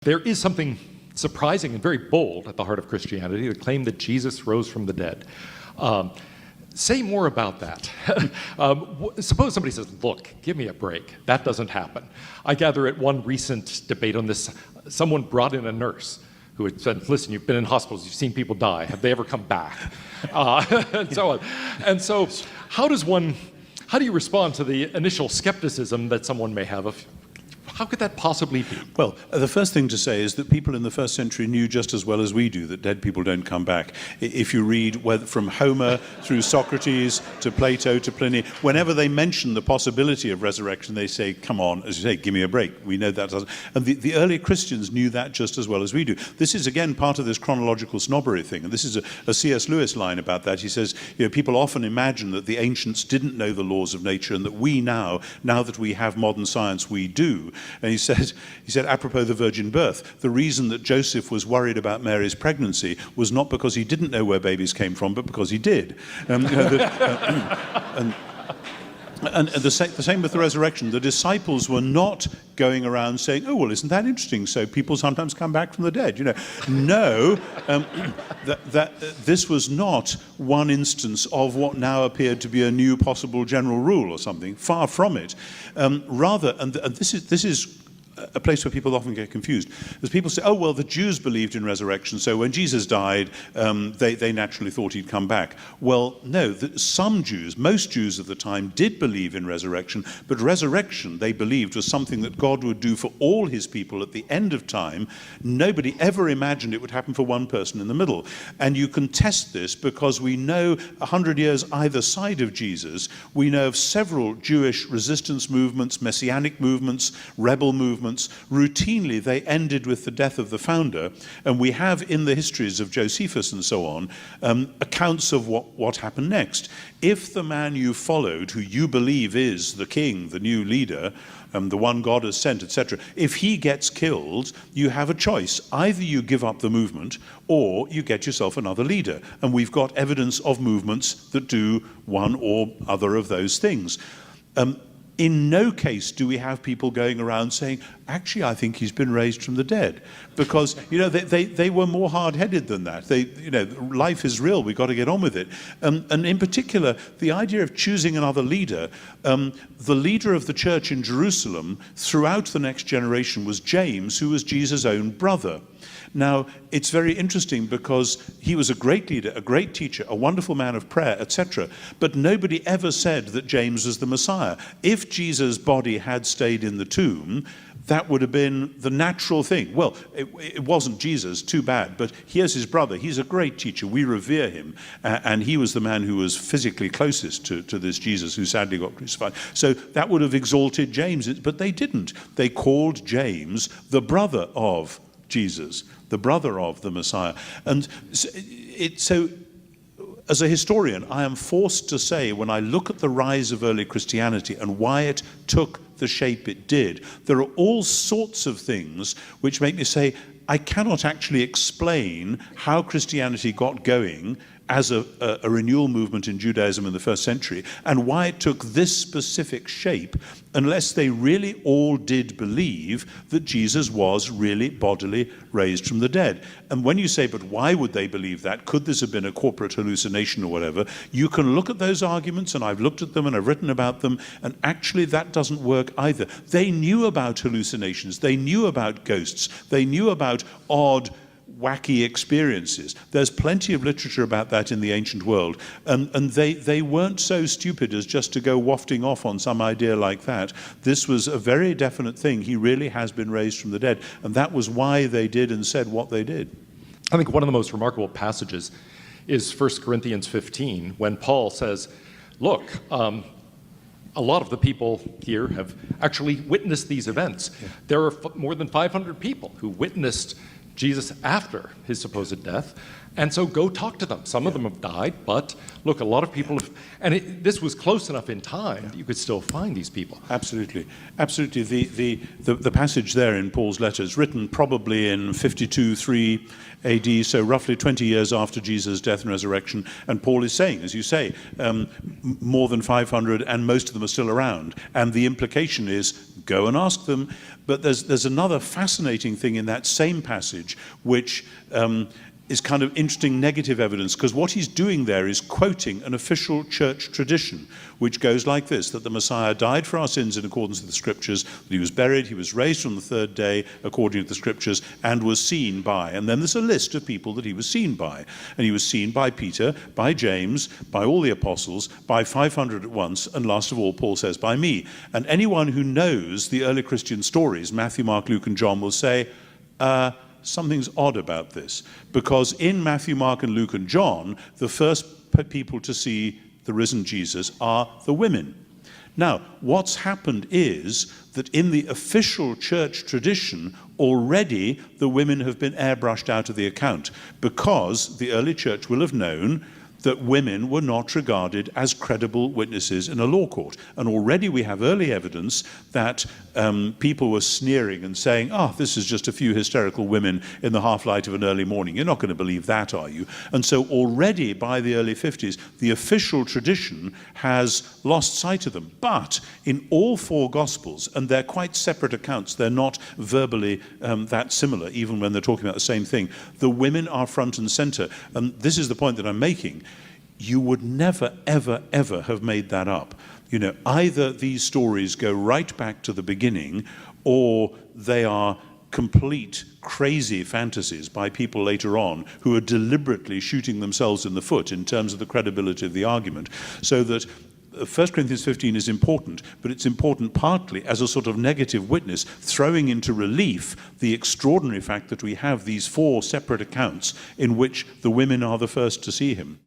there is something surprising and very bold at the heart of Christianity, the claim that Jesus rose from the dead. Say more about that. Suppose somebody says, look, give me a break. That doesn't happen. I gather at one recent debate on this, someone brought in a nurse who had said, listen, you've been in hospitals, you've seen people die. Have they ever come back? And so on. And so how do you respond to the initial skepticism that someone may have of, how could that possibly be? Well, the first thing to say is that people in the first century knew just as well as we do that dead people don't come back. If you read from Homer through Socrates to Plato to Pliny, whenever they mention the possibility of resurrection, they say, come on, as you say, give me a break. We know that doesn't. And the early Christians knew that just as well as we do. This is, again, part of this chronological snobbery thing. And this is a C.S. Lewis line about that. He says, people often imagine that the ancients didn't know the laws of nature and that we now that we have modern science, we do. And he said, apropos the virgin birth, the reason that Joseph was worried about Mary's pregnancy was not because he didn't know where babies came from, but because he did. And the same with the resurrection. The disciples were not going around saying, oh, well, isn't that interesting? So people sometimes come back from the dead. No, this was not one instance of what now appeared to be a new possible general rule or something. Far from it. Rather, and this is a place where people often get confused. As people say, oh, well, the Jews believed in resurrection, so when Jesus died, they naturally thought he'd come back. Well, no, some Jews, most Jews of the time, did believe in resurrection, but resurrection, they believed, was something that God would do for all his people at the end of time. Nobody ever imagined it would happen for one person in the middle. And you can test this because we know 100 years either side of Jesus, we know of several Jewish resistance movements, messianic movements, rebel movements. Routinely they ended with the death of the founder, and we have in the histories of Josephus and so on accounts of what happened next. If the man you followed, who you believe is the king, the new leader, the one God has sent, etc., if he gets killed, you have a choice. Either you give up the movement or you get yourself another leader. And we've got evidence of movements that do one or other of those things. In no case do we have people going around saying, actually, I think he's been raised from the dead. Because, they were more hard-headed than that. Life is real, we've got to get on with it. And in particular, the idea of choosing another leader, the leader of the church in Jerusalem throughout the next generation was James, who was Jesus' own brother. Now, it's very interesting because he was a great leader, a great teacher, a wonderful man of prayer, etc. But nobody ever said that James was the Messiah. If Jesus' body had stayed in the tomb, that would have been the natural thing. Well, it wasn't Jesus, too bad, but here's his brother. He's a great teacher. We revere him. And he was the man who was physically closest to this Jesus who sadly got crucified. So that would have exalted James, but they didn't. They called James the brother of Jesus, the brother of the Messiah. And so as a historian, I am forced to say, when I look at the rise of early Christianity and why it took the shape it did, there are all sorts of things which make me say, I cannot actually explain how Christianity got going as a renewal movement in Judaism in the first century, and why it took this specific shape, unless they really all did believe that Jesus was really bodily raised from the dead. And when you say, but why would they believe that? Could this have been a corporate hallucination or whatever? You can look at those arguments, and I've looked at them and I've written about them, and actually that doesn't work either. They knew about hallucinations, they knew about ghosts, they knew about odd, wacky experiences. There's plenty of literature about that in the ancient world, and they weren't so stupid as just to go wafting off on some idea like that. This was a very definite thing. He really has been raised from the dead, and that was why they did and said what they did. I think one of the most remarkable passages is 1 Corinthians 15, when Paul says, look, a lot of the people here have actually witnessed these events. Yeah. There are more than 500 people who witnessed Jesus after his supposed death, and so go talk to them. Some of them have died, but look, a lot of people have, and this was close enough in time that you could still find these people. Absolutely, absolutely. The passage there in Paul's letters, written probably in 52-3 AD, so roughly 20 years after Jesus' death and resurrection, and Paul is saying, as you say, more than 500, and most of them are still around. And the implication is, go and ask them. But there's another fascinating thing in that same passage, which is kind of interesting negative evidence, because what he's doing there is quoting an official church tradition, which goes like this, that the Messiah died for our sins in accordance with the Scriptures, that he was buried, he was raised from the third day according to the Scriptures, and was seen by. And then there's a list of people that he was seen by. And he was seen by Peter, by James, by all the apostles, by 500 at once, and last of all, Paul says, by me. And anyone who knows the early Christian stories, Matthew, Mark, Luke, and John, will say, something's odd about this, because in Matthew, Mark, and Luke, and John, the first people to see the risen Jesus are the women. Now, what's happened is that in the official church tradition, already the women have been airbrushed out of the account, because the early church will have known that women were not regarded as credible witnesses in a law court. And already we have early evidence that people were sneering and saying, this is just a few hysterical women in the half-light of an early morning. You're not going to believe that, are you? And so already by the early 50s, the official tradition has lost sight of them. But in all four Gospels, and they're quite separate accounts, they're not verbally that similar, even when they're talking about the same thing, the women are front and center. And this is the point that I'm making. You would never, ever, ever have made that up. You know, either these stories go right back to the beginning, or they are complete crazy fantasies by people later on who are deliberately shooting themselves in the foot in terms of the credibility of the argument. So that 1 Corinthians 15 is important, but it's important partly as a sort of negative witness, throwing into relief the extraordinary fact that we have these four separate accounts in which the women are the first to see him.